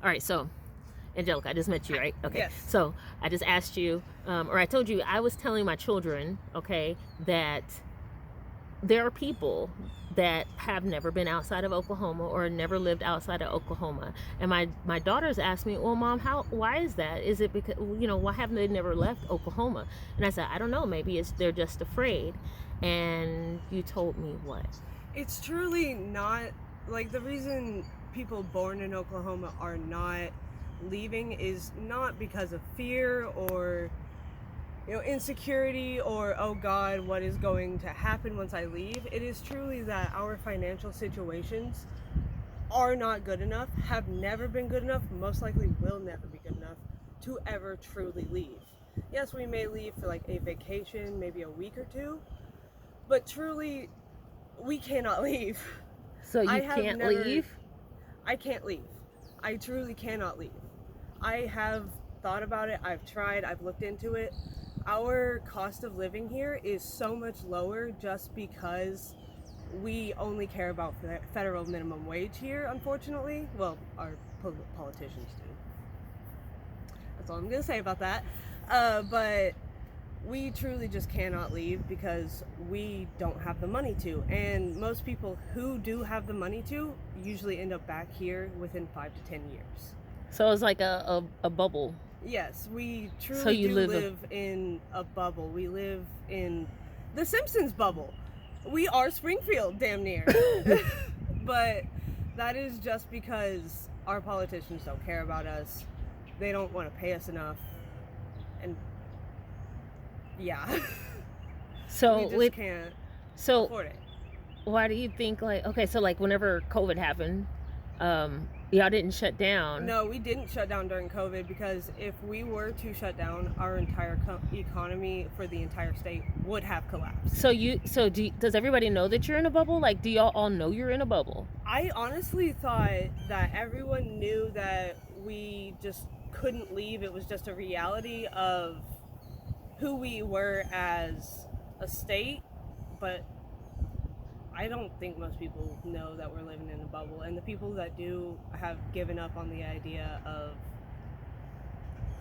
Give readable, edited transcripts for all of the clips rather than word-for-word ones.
All right, so Angelica, I just met you, right? Okay. Yes. So I just asked you, or I told you, I was telling my children, okay, that there are people that have never been outside of Oklahoma or never lived outside of Oklahoma. And my daughters asked me, "Well, mom, why is that? Is it because, why haven't they never left Oklahoma?" And I said, "I don't know, maybe it's they're just afraid." And you told me what? It's truly not, like, the reason people born in Oklahoma are not leaving is not because of fear or insecurity or, oh God, what is going to happen once I leave. It is truly that our financial situations are not good enough, have never been good enough, most likely will never be good enough to ever truly leave. Yes, we may leave for like a vacation, maybe a week or two, but truly we cannot leave. So I you have can't never, leave? I can't leave. I truly cannot leave. I have thought about it, I've tried, I've looked into it. Our cost of living here is so much lower just because we only care about federal minimum wage here, unfortunately. Well, our politicians do. That's all I'm going to say about that. But we truly just cannot leave because we don't have the money to. And most people who do have the money to usually end up back here within 5 to 10 years. So it's like a bubble. Yes, we So truly you do live live in a bubble. We live in the Simpsons bubble. We are Springfield, damn near. But that is just because our politicians don't care about us. They don't want to pay us enough. And yeah, so we just with can't so afford it. why do you think, like, okay, so like whenever COVID happened, y'all didn't shut down? No, we didn't shut down during COVID because if we were to shut down, our entire economy for the entire state would have collapsed. Does everybody know that you're in a bubble? Like, do y'all all know you're in a bubble? I honestly thought that everyone knew that we just couldn't leave. It was just a reality of who we were as a state, but I don't think most people know that we're living in a bubble. And the people that do have given up on the idea of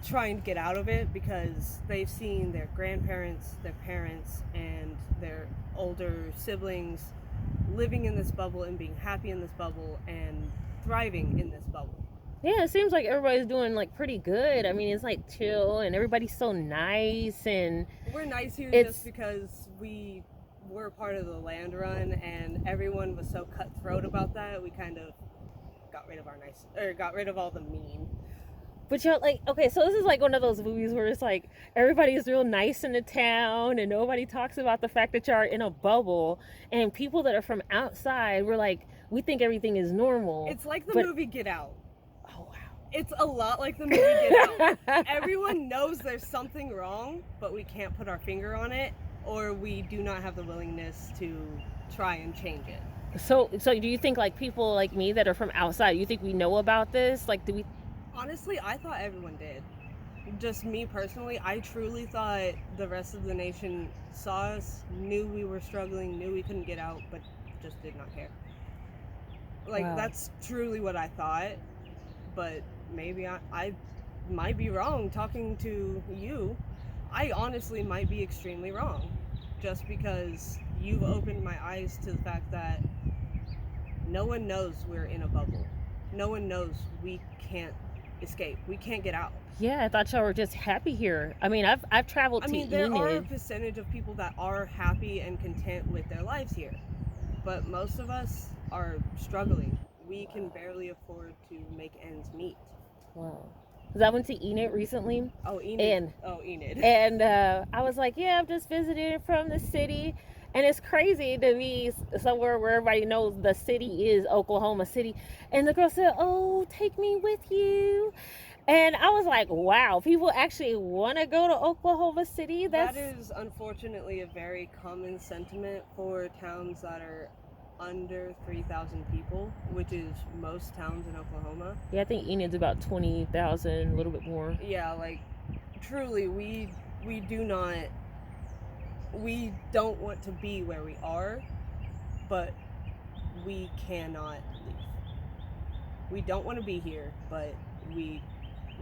trying to get out of it because they've seen their grandparents, their parents, and their older siblings living in this bubble and being happy in this bubble and thriving in this bubble. Yeah, it seems like everybody's doing like pretty good. I mean, it's like chill and everybody's so nice, and We're nice here just it's because we were part of the land run and everyone was so cutthroat about that. We kind of got rid of got rid of all the mean. but y'all, like, okay, so this is like one of those movies where it's like everybody's real nice in the town and nobody talks about the fact that y'all are in a bubble, and people that are from outside, we're like, we think everything is normal. It's like the but movie Get Out. Oh wow. It's a lot like the movie Get Out. Everyone knows there's something wrong, but we can't put our finger on it, or we do not have the willingness to try and change it. So do you think like people like me that are from outside, you think we know about this? Like, do we? Honestly, I thought everyone did. Just me personally, I truly thought the rest of the nation saw us, knew we were struggling, knew we couldn't get out, but just did not care. Like, Wow. that's truly what I thought, but maybe I might be wrong talking to you. I honestly might be extremely wrong, just because you've opened my eyes to the fact that no one knows we're in a bubble. No one knows we can't escape. We can't get out. Yeah, I thought y'all were just happy here. I mean, I've traveled I to mean, there are a Enid. percentage of people that are happy and content with their lives here, but most of us are struggling. We can barely afford to make ends meet. Wow. Because I went to Enid recently, Oh, Enid. and Oh, Enid. I was like, yeah, I'm just visiting from the city, and it's crazy to be somewhere where everybody knows the city is Oklahoma City. And the girl said, "Oh, take me with you." And I was like, wow, people actually want to go to Oklahoma City. That is unfortunately a very common sentiment for towns that are under 3,000 people, which is most towns in Oklahoma. Yeah, I think Enid's about 20,000, a little bit more. Yeah, like, truly, we do not, we don't want to be where we are, but we cannot leave. We don't want to be here, but we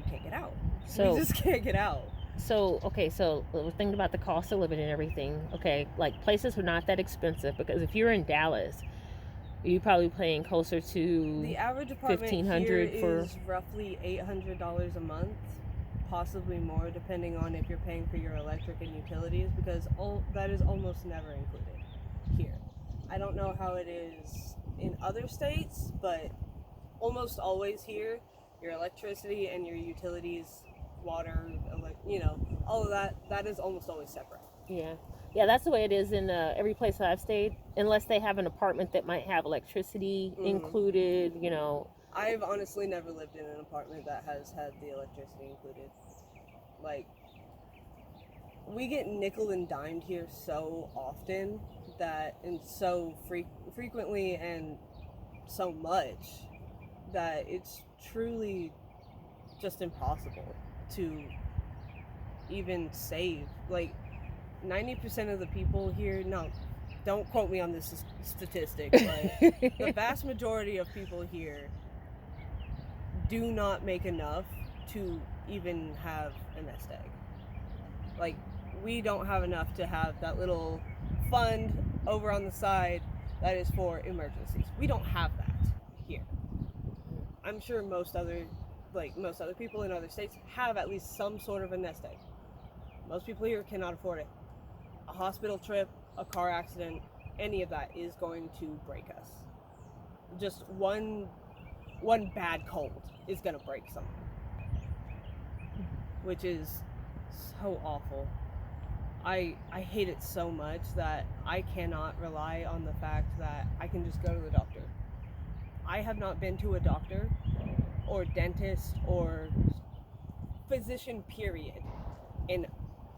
can't get out. So we just can't get out. okay, so we're thinking about the cost of living and everything. Okay, like places are not that expensive because if you're in Dallas, you're probably paying closer to The average apartment here 1,500 for is roughly $800 a month, possibly more, depending on if you're paying for your electric and utilities, because that is almost never included here. I don't know how it is in other states, but almost always here, your electricity and your utilities, water, all of that is almost always separate. Yeah. Yeah, that's the way it is in every place that I've stayed, unless they have an apartment that might have electricity included, I've honestly never lived in an apartment that has had the electricity included. Like, we get nickel and dimed here so often and so frequently and so much that it's truly just impossible to even save. Like, 90% of the people here, no, don't quote me on this statistic, but the vast majority of people here do not make enough to even have a nest egg. Like, we don't have enough to have that little fund over on the side that is for emergencies. We don't have that here. I'm sure most other people in other states have at least some sort of a nest egg. Most people here cannot afford it. A hospital trip, a car accident, any of that is going to break us. Just one bad cold is going to break someone, which is so awful. I hate it so much that I cannot rely on the fact that I can just go to the doctor. I have not been to a doctor or dentist or physician period in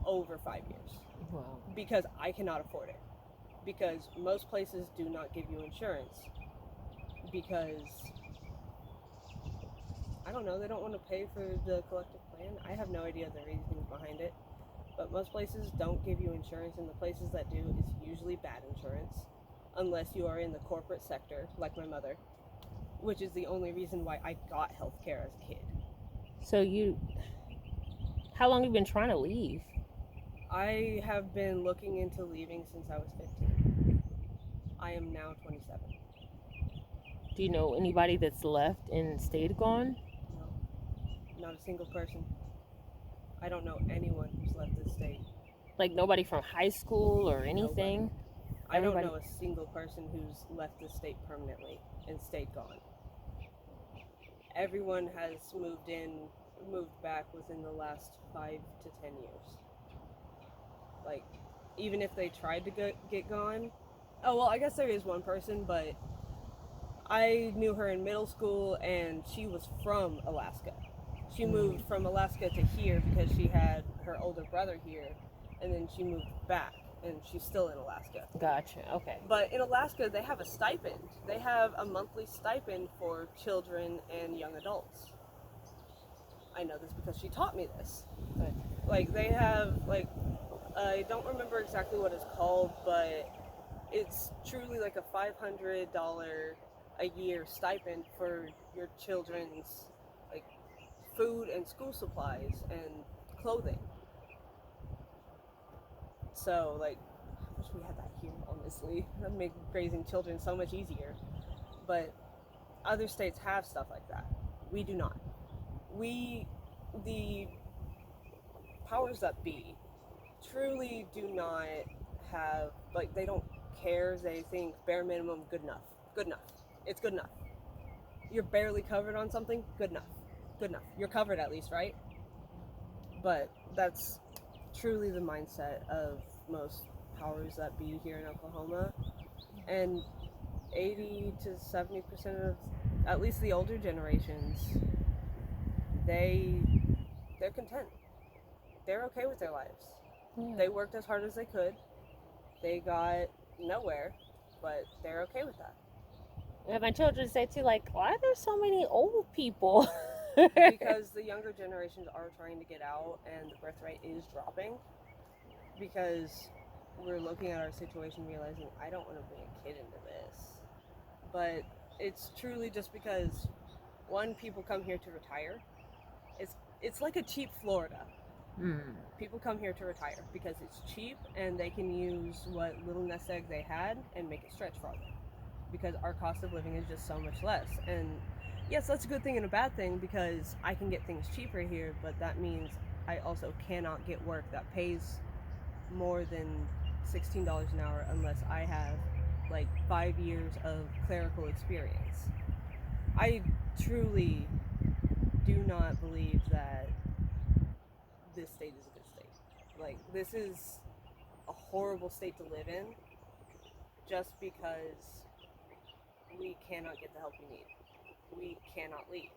over 5 years. Wow. Because I cannot afford it. Because most places do not give you insurance. Because, I don't know, they don't want to pay for the collective plan. I have no idea the reasons behind it. But most places don't give you insurance, and the places that do is usually bad insurance. Unless you are in the corporate sector, like my mother. Which is the only reason why I got health care as a kid. So how long have you been trying to leave? I have been looking into leaving since I was 15. I am now 27. Do you know anybody that's left and stayed gone? No, not a single person. I don't know anyone who's left this state. Like nobody from high school or anything? Nobody. I don't know a single person who's left the state permanently and stayed gone. Everyone has moved back within the last 5 to 10 years. Like, even if they tried to get gone. Oh, well, I guess there is one person, but I knew her in middle school, and she was from Alaska. She moved from Alaska to here because she had her older brother here, and then she moved back, and she's still in Alaska. Gotcha, okay. But in Alaska, they have a stipend. They have a monthly stipend for children and young adults. I know this because she taught me this. But, like, they have, like, I don't remember exactly what it's called, but it's truly like a $500 a year stipend for your children's, like, food and school supplies and clothing. So, like, I wish we had that here, honestly. That would make raising children so much easier. But other states have stuff like that. We do not. The powers that be, truly do not have, like, they don't care. They think bare minimum, good enough. Good enough. It's good enough. You're barely covered on something, good enough. Good enough. You're covered at least, right? But that's truly the mindset of most powers that be here in Oklahoma. And 80 to 70% of at least the older generations, they're content. They're okay with their lives. Yeah. They worked as hard as they could. They got nowhere, but they're okay with that. Yeah, my children say too, like, why are there so many old people? Because the younger generations are trying to get out, and the birth rate is dropping. Because we're looking at our situation, realizing I don't want to bring a kid into this. But it's truly just because One, people come here to retire. It's like a cheap Florida. Mm. People come here to retire because it's cheap and they can use what little nest egg they had and make it stretch farther. Because our cost of living is just so much less. And yes, that's a good thing and a bad thing because I can get things cheaper here, but that means I also cannot get work that pays more than $16 an hour unless I have like 5 years of clerical experience. I truly do not believe that this state is a good state. Like, this is a horrible state to live in just because we cannot get the help we need. We cannot leave.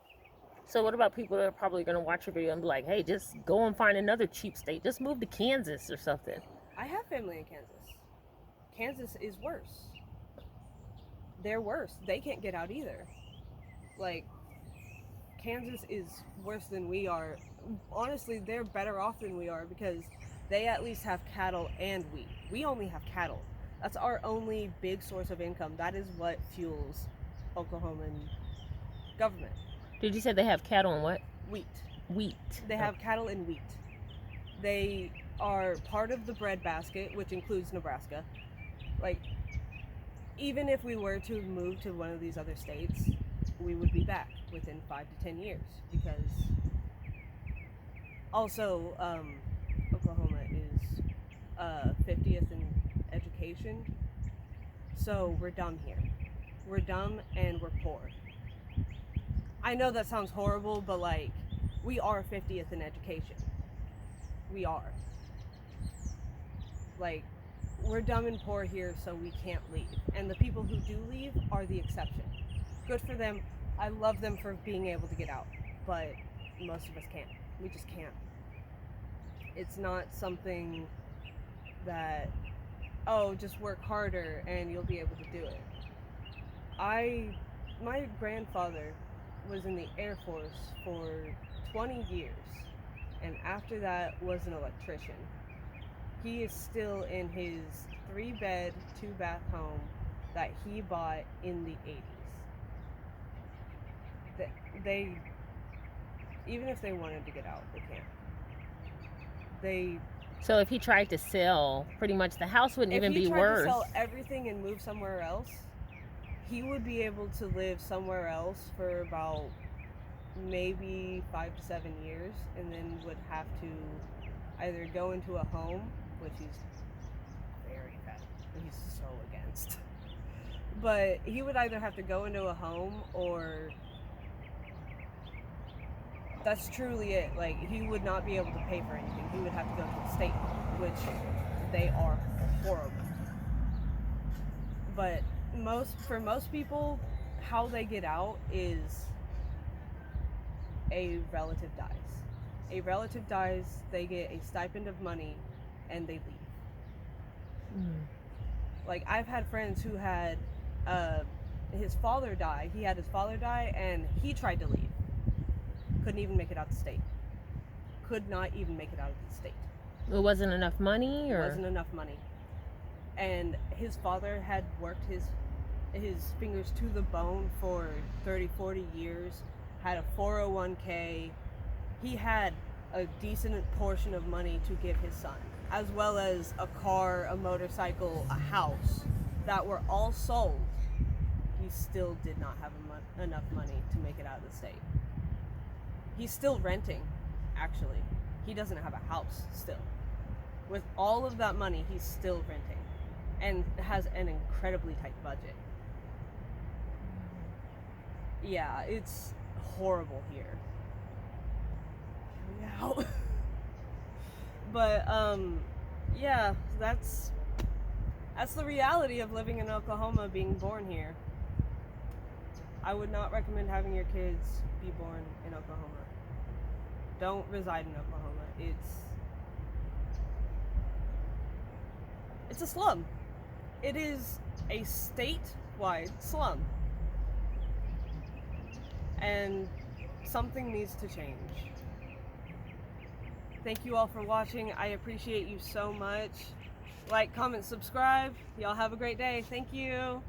So what about people that are probably going to watch your video and be like, hey, just go and find another cheap state. Just move to Kansas or something. I have family in Kansas. Kansas is worse. They're worse. They can't get out either. Like, Kansas is worse than we are. Honestly, they're better off than we are because they at least have cattle and wheat. We only have cattle. That's our only big source of income. That is what fuels Oklahoman government. Did you say they have cattle and what? Wheat. Wheat. They have cattle and wheat. They are part of the breadbasket, which includes Nebraska. Like, even if we were to move to one of these other states, we would be back within 5 to 10 years because also Oklahoma is 50th in education, so we're dumb here. We're dumb and we're poor. I know that sounds horrible, but like, we are 50th in education. We are. Like, we're dumb and poor here, so we can't leave. And the people who do leave are the exception. Good for them. I love them for being able to get out, but most of us can't. We just can't. It's not something that, oh, just work harder and you'll be able to do it. My grandfather was in the Air Force for 20 years, and after that was an electrician. He is still in his 3-bed, 2-bath home that he bought in the 80s. They, even if they wanted to get out, they can't. So if he tried to sell, pretty much the house wouldn't even be If he tried worth. to sell everything and move somewhere else, he would be able to live somewhere else for about maybe 5 to 7 years, and then would have to either go into a home, which he's very bad, he's so against. But he would either have to go into a home, or that's truly it. Like, he would not be able to pay for anything. He would have to go to a state home, which they are horrible. But for most people, how they get out is a relative dies. A relative dies, they get a stipend of money, and they leave. Like, I've had friends who had his father die. He had his father die, and he tried to leave. Couldn't even make it out the state. Could not even make it out of the state. It wasn't enough money, or? It wasn't enough money. And his father had worked his fingers to the bone for 30, 40 years, had a 401k. He had a decent portion of money to give his son, as well as a car, a motorcycle, a house that were all sold. He still did not have enough money to make it out of the state. He's still renting, actually. He doesn't have a house still. With all of that money, he's still renting and has an incredibly tight budget. Yeah, it's horrible here. Out. But yeah, that's the reality of living in Oklahoma, being born here. I would not recommend having your kids be born in Oklahoma. Don't reside in Oklahoma. It's a slum. It is a statewide slum. And something needs to change. Thank you all for watching. I appreciate you so much. Like, comment, subscribe. Y'all have a great day. Thank you.